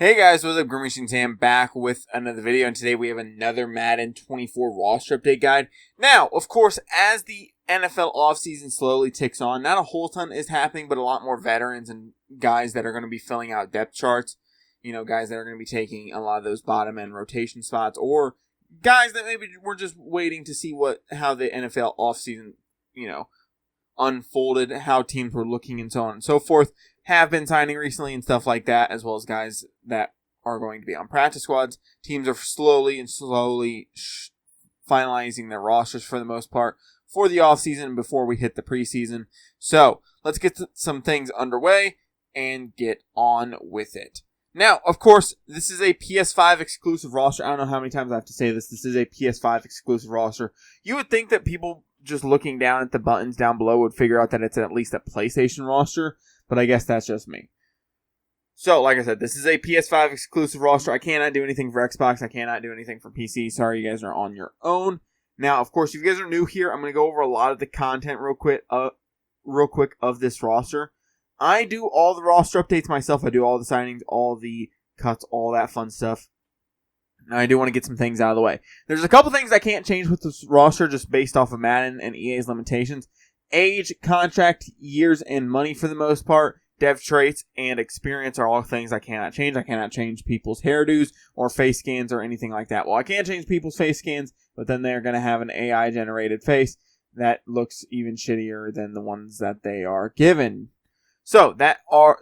Hey guys, what's up? GreenMachineSam back with another video, and today we have another Madden 24 roster update guide. Now, of course, as the NFL offseason slowly ticks on, not a whole ton is happening, but a lot more veterans and guys that are going to be filling out depth charts. You know, guys that are going to be taking a lot of those bottom end rotation spots, or guys that maybe we're just waiting to see how the NFL offseason, unfolded, how teams were looking, and so on and so forth, have been signing recently and stuff like that, as well as guys that are going to be on practice squads. Teams are slowly finalizing their rosters for the most part for the offseason before we hit the preseason. So let's get some things underway and get on with it. Now, of course, this is a PS5 exclusive roster. I don't know how many times I have to say this. This is a PS5 exclusive roster. You would think that people just looking down at the buttons down below would figure out that it's at least a PlayStation roster, but I guess that's just me. So, like I said, this is a PS5 exclusive roster. I cannot do anything for Xbox. I cannot do anything for PC. Sorry, you guys are on your own. Now, of course, if you guys are new here, I'm going to go over a lot of the content real quick of this roster. I do all the roster updates myself. I do all the signings, all the cuts, all that fun stuff. And I do want to get some things out of the way. There's a couple things I can't change with this roster just based off of Madden and EA's limitations. Age, contract, years, and money for the most part. Dev traits and experience are all things I cannot change. I cannot change people's hairdos or face scans or anything like that. Well, I can change people's face scans, but then they're going to have an AI-generated face that looks even shittier than the ones that they are given. So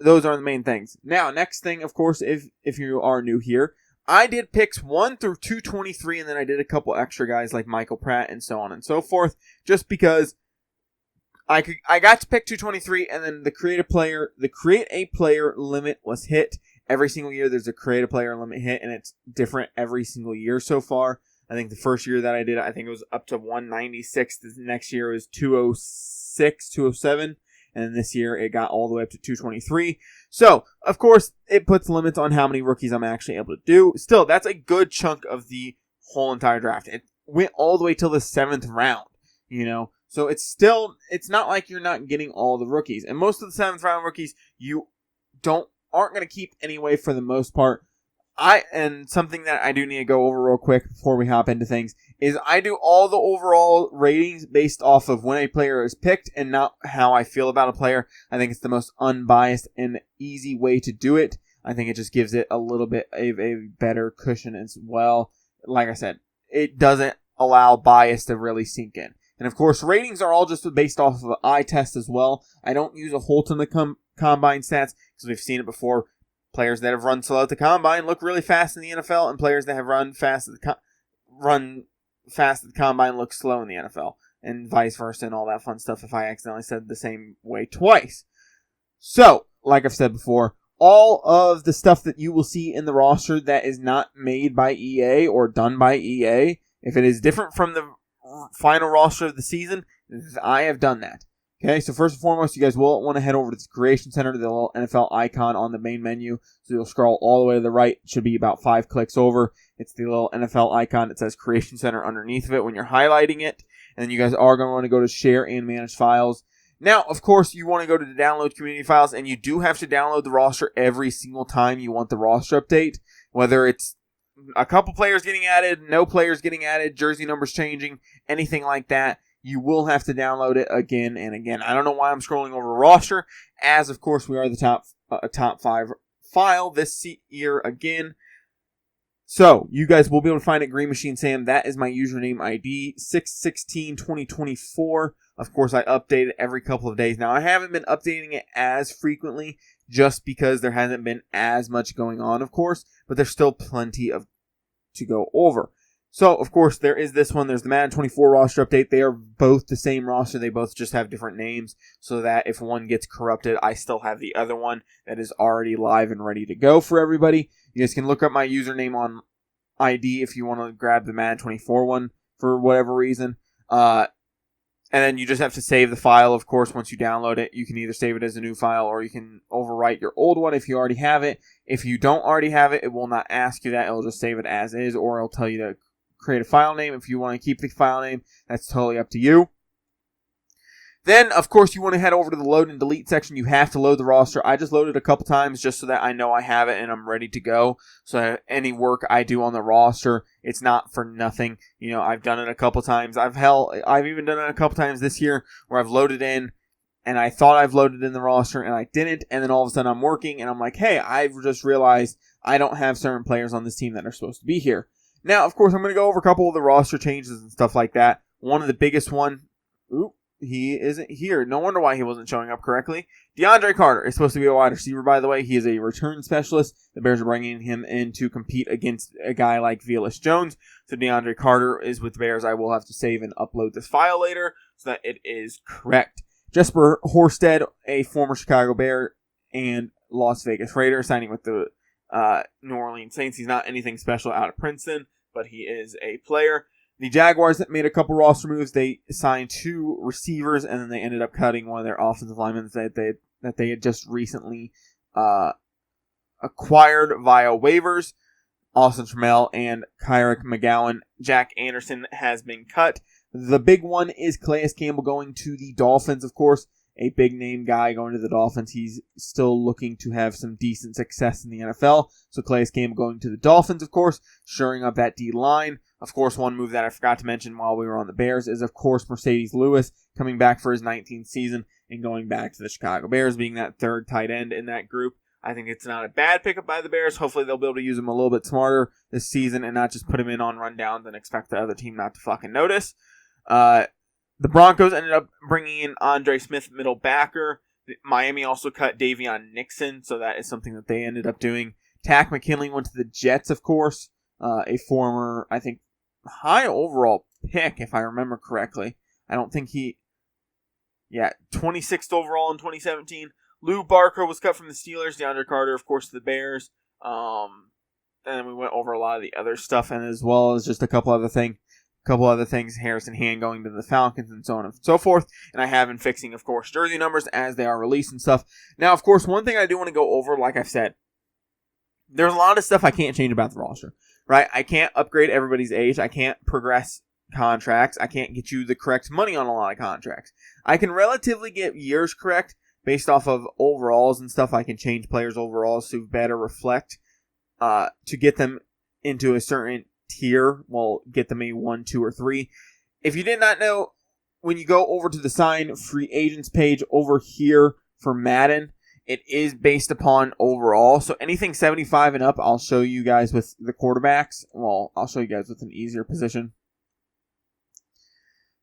those are the main things. Now, next thing, of course, if you are new here, I did picks 1 through 223, and then I did a couple extra guys like Michael Pratt and so on and so forth, just because I got to pick 223, and then the create a player limit was hit. Every single year there's a create a player limit hit, and it's different every single year so far. I think the first year that I did it, I think it was up to 196. The next year it was 206, 207. And this year it got all the way up to 223. So, of course, it puts limits on how many rookies I'm actually able to do. Still, that's a good chunk of the whole entire draft. It went all the way till the 7th round, So it's not like you're not getting all the rookies. And most of the 7th round rookies you aren't going to keep anyway for the most part. And something that I do need to go over real quick before we hop into things is I do all the overall ratings based off of when a player is picked and not how I feel about a player. I think it's the most unbiased and easy way to do it. I think it just gives it a little bit of a better cushion as well. Like I said, it doesn't allow bias to really sink in. And of course, ratings are all just based off of an eye test as well. I don't use a whole ton of combine stats because we've seen it before. Players that have run slow at the combine look really fast in the NFL, and players that have run fast at the combine look slow in the NFL, and vice versa, and all that fun stuff. If I accidentally said the same way twice, so like I've said before, all of the stuff that you will see in the roster that is not made by EA or done by EA, if it is different from the final roster of the season, I have done that. Okay, so first and foremost, you guys will want to head over to the Creation Center, the little NFL icon on the main menu. So you'll scroll all the way to the right. It should be about 5 clicks over. It's the little NFL icon that says Creation Center underneath of it when you're highlighting it. And then you guys are going to want to go to Share and Manage Files. Now, of course, you want to go to the Download Community Files, and you do have to download the roster every single time you want the roster update. Whether it's a couple players getting added, no players getting added, jersey numbers changing, anything like that. You will have to download it again and again. I don't know why I'm scrolling over roster, as of course we are the top 5 file this year again. So you guys will be able to find it GreenMachineSam. That is my username ID 6/16/2024. Of course, I update it every couple of days. Now I haven't been updating it as frequently just because there hasn't been as much going on, of course, but there's still plenty to go over. So, of course, there is this one. There's the Madden 24 roster update. They are both the same roster. They both just have different names so that if one gets corrupted, I still have the other one that is already live and ready to go for everybody. You guys can look up my username on ID if you want to grab the Madden 24 one for whatever reason. And then you just have to save the file, of course, once you download it. You can either save it as a new file or you can overwrite your old one if you already have it. If you don't already have it, it will not ask you that. It'll just save it as is, or it'll tell you to create a file name. If you want to keep the file name, that's totally up to you. Then, of course, you want to head over to the load and delete section. You have to load the roster. I just loaded a couple times just so that I know I have it and I'm ready to go. So any work I do on the roster, it's not for nothing. You know, I've done it a couple times. I've even done it a couple times this year where I've loaded in and I thought I've loaded in the roster and I didn't. And then all of a sudden I'm working and I'm like, hey, I've just realized I don't have certain players on this team that are supposed to be here. Now, of course, I'm going to go over a couple of the roster changes and stuff like that. One of the biggest one, he isn't here. No wonder why he wasn't showing up correctly. DeAndre Carter is supposed to be a wide receiver, by the way. He is a return specialist. The Bears are bringing him in to compete against a guy like Velus Jones. So DeAndre Carter is with the Bears. I will have to save and upload this file later so that it is correct. Jesper Horsted, a former Chicago Bear and Las Vegas Raider, signing with the New Orleans Saints. He's not anything special out of Princeton, but he is a player. The Jaguars made a couple roster moves. They signed 2 receivers, and then they ended up cutting one of their offensive linemen that they had just recently acquired via waivers. Austin Trammell and Kyrick McGowan. Jack Anderson has been cut. The big one is Calais Campbell going to the Dolphins, of course. A big-name guy going to the Dolphins. He's still looking to have some decent success in the NFL. So Calais Campbell going to the Dolphins, of course, shoring up that D-line. Of course, one move that I forgot to mention while we were on the Bears is, of course, Mercedes Lewis coming back for his 19th season and going back to the Chicago Bears, being that third tight end in that group. I think it's not a bad pickup by the Bears. Hopefully they'll be able to use him a little bit smarter this season and not just put him in on rundowns and expect the other team not to fucking notice. The Broncos ended up bringing in Andre Smith, middle backer. Miami also cut Davion Nixon, so that is something that they ended up doing. Tack McKinley went to the Jets, of course. A former, I think, high overall pick, if I remember correctly. I don't think 26th overall in 2017. Lou Barker was cut from the Steelers. DeAndre Carter, of course, to the Bears. And then we went over a lot of the other stuff, and as well as just a couple other things. Harrison Hand going to the Falcons and so on and so forth. And I have been fixing, of course, jersey numbers as they are released and stuff. Now, of course, one thing I do want to go over, like I've said, there's a lot of stuff I can't change about the roster, right? I can't upgrade everybody's age. I can't progress contracts. I can't get you the correct money on a lot of contracts. I can relatively get years correct based off of overalls and stuff. I can change players' overalls to better reflect, to get them into a certain tier. Well, get them a 1, 2, or 3. If you did not know, when you go over to the sign free agents page over here for Madden, it is based upon overall. So anything 75 and up, I'll show you guys with the quarterbacks. Well, I'll show you guys with an easier position.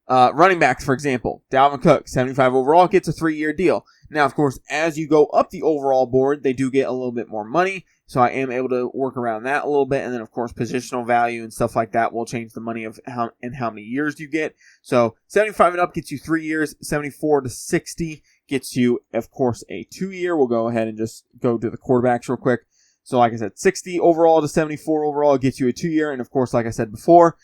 Running backs, for example, Dalvin Cook, 75 overall, gets a 3-year deal. Now, of course, as you go up the overall board, they do get a little bit more money. So I am able to work around that a little bit. And then, of course, positional value and stuff like that will change the money of how many years you get. So 75 and up gets you 3 years. 74 to 60 gets you, of course, a 2-year. We'll go ahead and just go to the quarterbacks real quick. So like I said, 60 overall to 74 overall gets you a 2-year. And, of course, like I said before,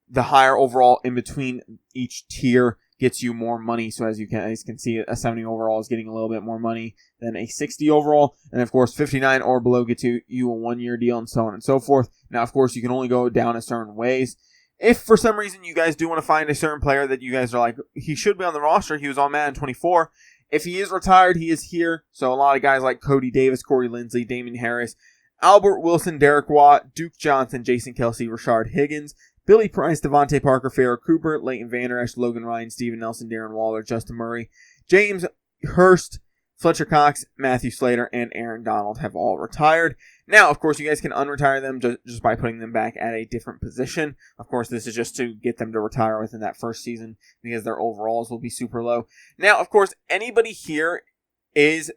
the higher overall in between each tier gets you more money. So as you can see, a 70 overall is getting a little bit more money than a 60 overall. And of course, 59 or below gets you a 1-year deal and so on and so forth. Now, of course, you can only go down a certain ways. If for some reason you guys do want to find a certain player that you guys are like, he should be on the roster, he was on Madden 24. If he is retired, he is here. So a lot of guys like Cody Davis, Corey Linsley, Damian Harris, Albert Wilson, Derek Watt, Duke Johnson, Jason Kelsey, Rashard Higgins, Billy Price, Devontae Parker, Farrah Cooper, Leighton Vander Esch, Logan Ryan, Steven Nelson, Darren Waller, Justin Murray, James Hurst, Fletcher Cox, Matthew Slater, and Aaron Donald have all retired. Now, of course, you guys can unretire them just by putting them back at a different position. Of course, this is just to get them to retire within that first season because their overalls will be super low. Now, of course, anybody here is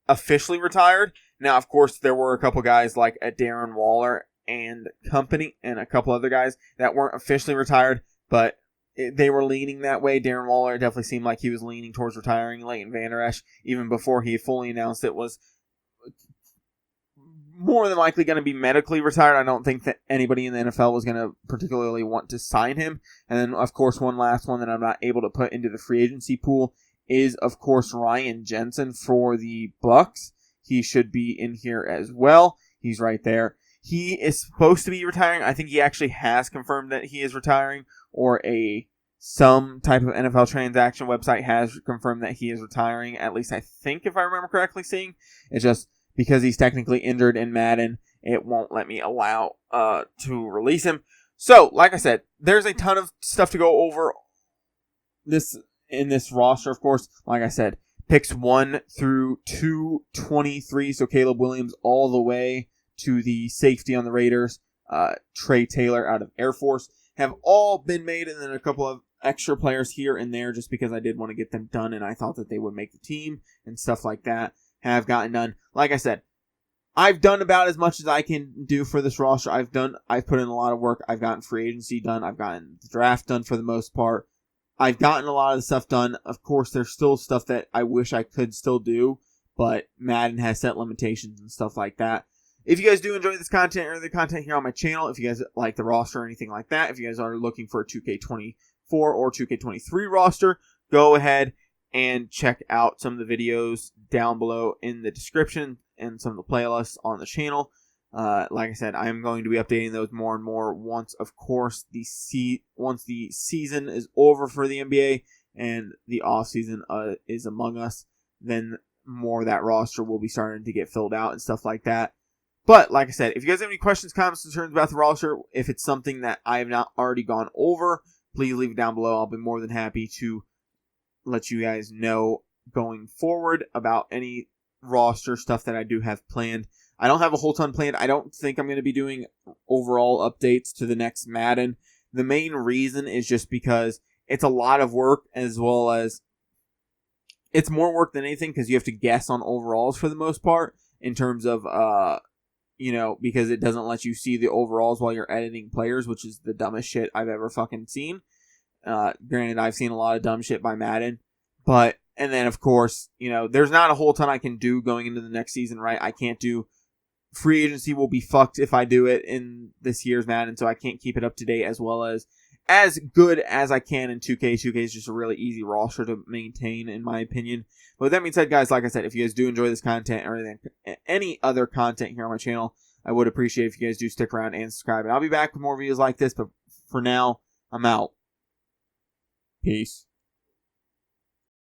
officially retired. Now, of course, there were a couple guys like a Darren Waller and company and a couple other guys that weren't officially retired, but they were leaning that way. Darren Waller definitely seemed like he was leaning towards retiring. Leighton Vander Esch, even before he fully announced it, was more than likely going to be medically retired. I don't think that anybody in the NFL was going to particularly want to sign him. And then, of course, one last one that I'm not able to put into the free agency pool is, of course, Ryan Jensen for the Bucks. He should be in here as well. He's right there. He is supposed to be retiring. I think he actually has confirmed that he is retiring, or a some type of NFL transaction website has confirmed that he is retiring. At least I think, if I remember correctly, seeing it's just because he's technically injured in Madden, it won't let me allow to release him. So, like I said, there's a ton of stuff to go over in this roster, of course. Like I said, picks 1 through 223, so Caleb Williams all the way to the safety on the Raiders, Trey Taylor out of Air Force, have all been made, and then a couple of extra players here and there just because I did want to get them done and I thought that they would make the team and stuff like that have gotten done. Like I said, I've done about as much as I can do for this roster. I've put in a lot of work. I've gotten free agency done. I've gotten the draft done for the most part. I've gotten a lot of the stuff done. Of course, there's still stuff that I wish I could still do, but Madden has set limitations and stuff like that. If you guys do enjoy this content or the content here on my channel, if you guys like the roster or anything like that, if you guys are looking for a 2K24 or 2K23 roster, go ahead and check out some of the videos down below in the description and some of the playlists on the channel. Like I said, I am going to be updating those more and more once, of course, once the season is over for the NBA and the off season is among us. Then more of that roster will be starting to get filled out and stuff like that. But like I said, if you guys have any questions, comments, concerns about the roster, if it's something that I have not already gone over, please leave it down below. I'll be more than happy to let you guys know going forward about any roster stuff that I do have planned. I don't have a whole ton planned. I don't think I'm going to be doing overall updates to the next Madden. The main reason is just because it's a lot of work, as well as it's more work than anything because you have to guess on overalls for the most part in terms of, because it doesn't let you see the overalls while you're editing players, which is the dumbest shit I've ever fucking seen. Granted, I've seen a lot of dumb shit by Madden, and then of course, there's not a whole ton I can do going into the next season, right? I can't do free agency will be fucked if I do it in this year's Madden, so I can't keep it up to date as well as good as I can in 2K. 2K is just a really easy roster to maintain, in my opinion. But with that being said, guys, like I said, if you guys do enjoy this content or any other content here on my channel, I would appreciate if you guys do stick around and subscribe. And I'll be back with more videos like this, but for now, I'm out. Peace.